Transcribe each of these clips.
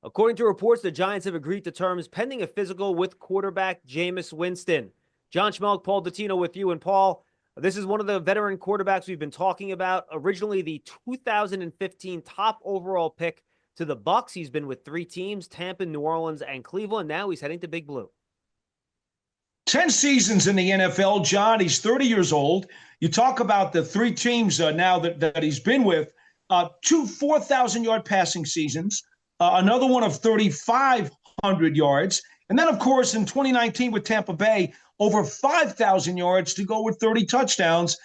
According to reports, the Giants have agreed to terms pending a physical with quarterback Jameis Winston. John Schmelk, Paul Dottino with you. And Paul, this is one of the veteran quarterbacks we've been talking about. Originally the 2015 top overall pick to the Bucs. He's been with three teams, Tampa, New Orleans, and Cleveland. Now he's heading to Big Blue. 10 seasons in the NFL, John. He's 30 years old. You talk about the three teams now that he's been with, two 4,000-yard passing seasons, another one of 3,500 yards. And then, of course, in 2019 with Tampa Bay, over 5,000 yards to go with 30 touchdowns.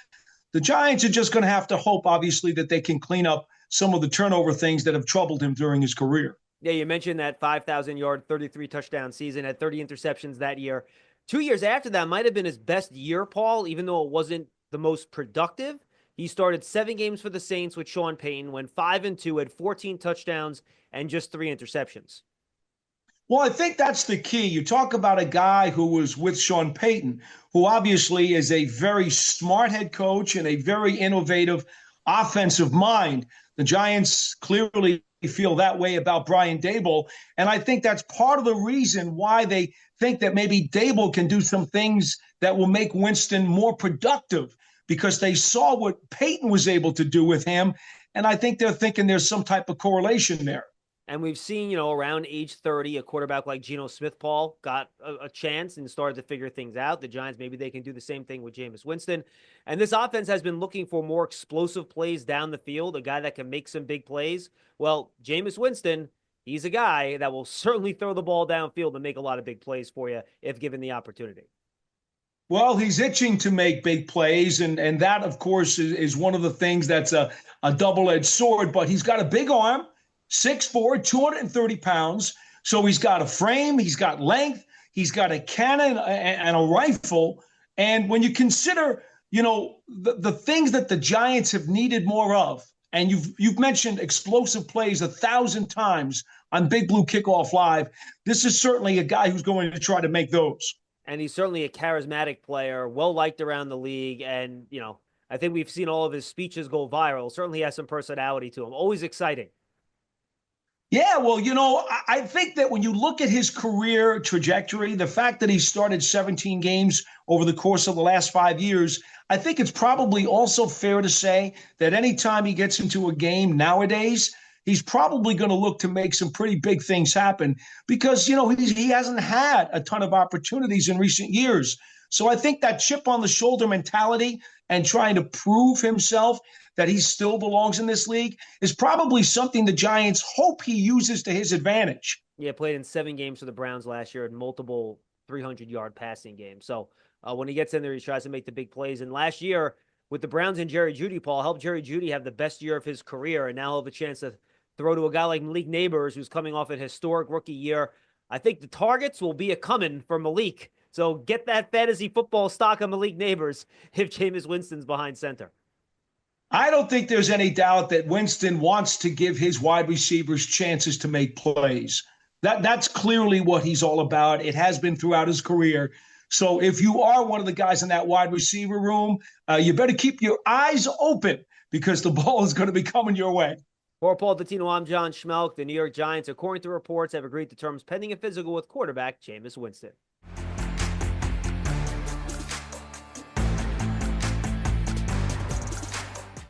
The Giants are just going to have to hope, obviously, that they can clean up some of the turnover things that have troubled him during his career. Yeah, you mentioned that 5,000-yard, 33-touchdown season, had 30 interceptions that year. 2 years after that might have been his best year, Paul, even though it wasn't the most productive. He started 7 games for the Saints with Sean Payton, went 5-2, had 14 touchdowns and just 3 interceptions. Well, I think that's the key. You talk about a guy who was with Sean Payton, who obviously is a very smart head coach and a very innovative offensive mind. The Giants clearly feel that way about Brian Daboll, and I think that's part of the reason why they think that maybe Daboll can do some things that will make Winston more productive, because they saw what Payton was able to do with him, and I think they're thinking there's some type of correlation there. And we've seen, around age 30, a quarterback like Geno Smith, Paul, got a chance and started to figure things out. The Giants, maybe they can do the same thing with Jameis Winston. And this offense has been looking for more explosive plays down the field, a guy that can make some big plays. Well, Jameis Winston, he's a guy that will certainly throw the ball downfield and make a lot of big plays for you if given the opportunity. Well, he's itching to make big plays, and that, of course, is one of the things that's a double-edged sword. But he's got a big arm. 6'4", 230 pounds. So he's got a frame, he's got length, he's got a cannon and a rifle. And when you consider, the things that the Giants have needed more of, and you've mentioned explosive plays 1,000 times on Big Blue Kickoff Live, this is certainly a guy who's going to try to make those. And he's certainly a charismatic player, well-liked around the league. And, I think we've seen all of his speeches go viral. Certainly has some personality to him. Always exciting. Yeah, well, I think that when you look at his career trajectory, the fact that he started 17 games over the course of the last 5 years, I think it's probably also fair to say that anytime he gets into a game nowadays, he's probably going to look to make some pretty big things happen because, he hasn't had a ton of opportunities in recent years. So I think that chip on the shoulder mentality and trying to prove himself that he still belongs in this league is probably something the Giants hope he uses to his advantage. Yeah, played in 7 games for the Browns last year and multiple 300-yard passing games. So when he gets in there, he tries to make the big plays. And last year with the Browns and Jerry Jeudy, Paul, helped Jerry Jeudy have the best year of his career, and now he'll have a chance to throw to a guy like Malik Neighbors, who's coming off a historic rookie year. I think the targets will be a-coming for Malik. So get that fantasy football stock of Malik Neighbors if Jameis Winston's behind center. I don't think there's any doubt that Winston wants to give his wide receivers chances to make plays. That's clearly what he's all about. It has been throughout his career. So if you are one of the guys in that wide receiver room, you better keep your eyes open because the ball is going to be coming your way. For Paul Dottino, I'm John Schmelk. The New York Giants, according to reports, have agreed to terms pending a physical with quarterback Jameis Winston.